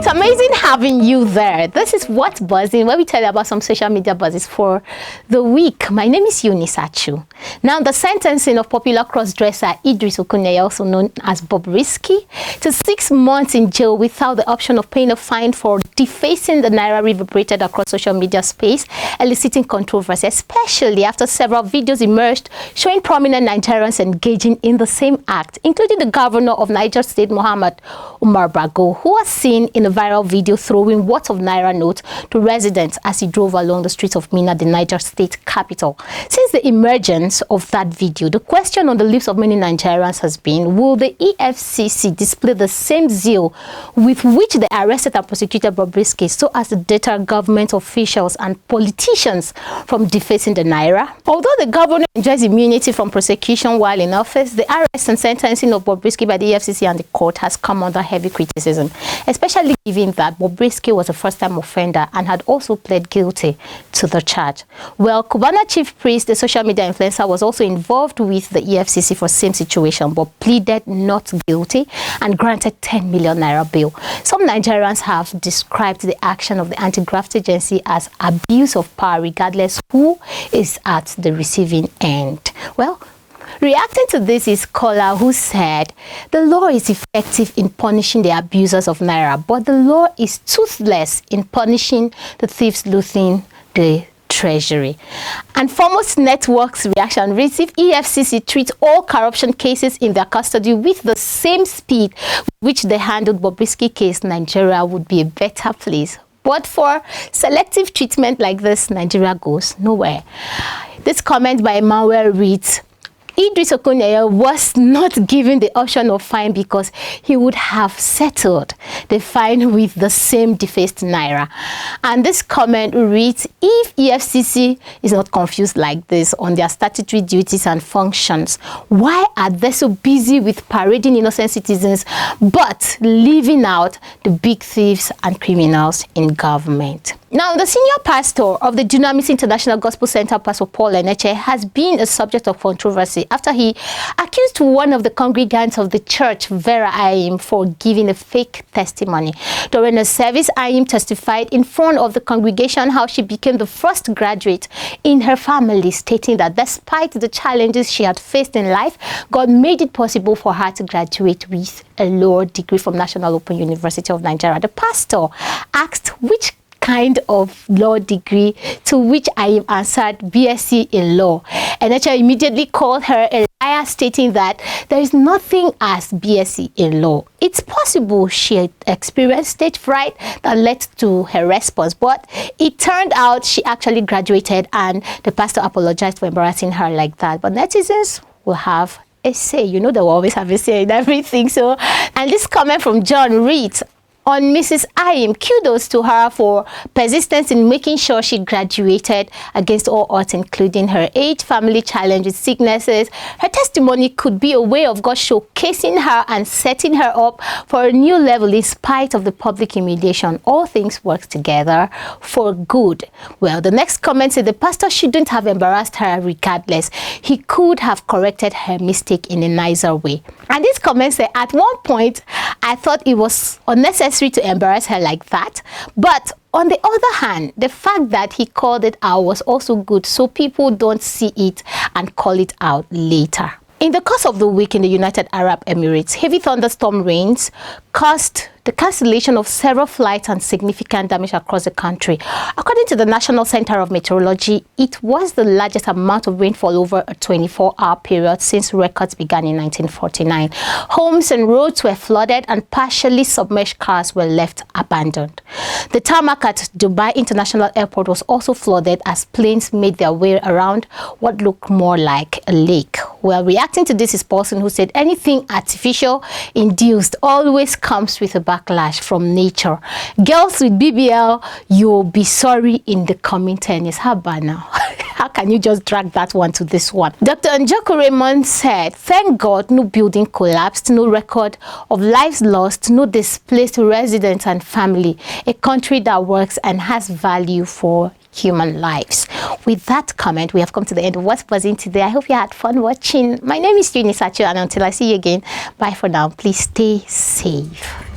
It's amazing having you there. This is What's Buzzing, where we tell you about some social media buzzes for the week. My name is Unisachu. Now, the sentencing of popular cross-dresser Idris Okuneye, also known as Bobrisky, to 6 months in jail without the option of paying a fine for defacing the naira reverberated across social media space, eliciting controversy, especially after several videos emerged showing prominent Nigerians engaging in the same act, including the governor of Niger State, Muhammad Umar Bago, who was seen in a viral video throwing words of naira notes to residents as he drove along the streets of Minna, the Niger State capital. Since the emergence of that video, the question on the lips of many Nigerians has been, will the EFCC display the same zeal with which they arrested and prosecuted Bobrisky so as to deter government officials and politicians from defacing the naira? Although the governor enjoys immunity from prosecution while in office, the arrest and sentencing of Bobrisky by the EFCC and the court has come under heavy criticism, especially given that Bobrisky was a first-time offender and had also pled guilty to the charge. Well, Cubana chief priest, the social media influencer, was also involved with the EFCC for same situation, but pleaded not guilty and granted 10 million naira bail. Some Nigerians have described the action of the anti-graft agency as abuse of power, regardless who is at the receiving end. Well, reacting to this is Kola, who said, the law is effective in punishing the abusers of naira, but the law is toothless in punishing the thieves looting the treasury. And Foremost Network's reaction reads, if EFCC treats all corruption cases in their custody with the same speed which they handled Bobrisky case, Nigeria would be a better place. But for selective treatment like this, Nigeria goes nowhere. This comment by Emmanuel reads, Idris Okuneye was not given the option of fine because he would have settled the fine with the same defaced naira. And this comment reads, if EFCC is not confused like this on their statutory duties and functions, why are they so busy with parading innocent citizens but leaving out the big thieves and criminals in government? Now, the senior pastor of the Dunamis International Gospel Centre, Pastor Paul Enenche, has been a subject of controversy after he accused one of the congregants of the church, Vera Anyim, for giving a fake testimony. During a service, Anyim testified in front of the congregation how she became the first graduate in her family, stating that despite the challenges she had faced in life, God made it possible for her to graduate with a law degree from National Open University of Nigeria. The pastor asked which kind of law degree, to which I answered BSc in law. Enenche immediately called her a liar, stating that there is nothing as BSc in law. It's possible she experienced stage fright that led to her response, but it turned out she actually graduated, and the pastor apologized for embarrassing her like that. But netizens will have a say. You know, they will always have a say in everything. So, and this comment from John reads, on Mrs. Anyim, kudos to her for persistence in making sure she graduated against all odds, including her age, family challenges, sicknesses. Her testimony could be a way of God showcasing her and setting her up for a new level in spite of the public humiliation. All things work together for good. Well, the next comment said the pastor shouldn't have embarrassed her regardless. He could have corrected her mistake in a nicer way. And this comment said, at one point, I thought it was unnecessary to embarrass her like that, but on the other hand, the fact that he called it out was also good, so people don't see it and call it out later. In the course of the week in the United Arab Emirates, heavy thunderstorm rains caused the cancellation of several flights and significant damage across the country. According to the National Centre of Meteorology, it was the largest amount of rainfall over a 24-hour period since records began in 1949. Homes and roads were flooded and partially submerged cars were left abandoned. The tarmac at Dubai International Airport was also flooded as planes made their way around what looked more like a lake. Well, reacting to this is person who said anything artificial induced always comes with a backlash from nature. Girls with BBL, you'll be sorry in the coming 10 years. How about now? How can you just drag that one to this one? Dr. Njoko Raymond said, thank God no building collapsed, no record of lives lost, no displaced residents and family. A country that works and has value for human lives. With that comment, we have come to the end of What's Buzzing today. I hope you had fun watching. My name is Unisachu, and until I see you again, bye for now. Please stay safe.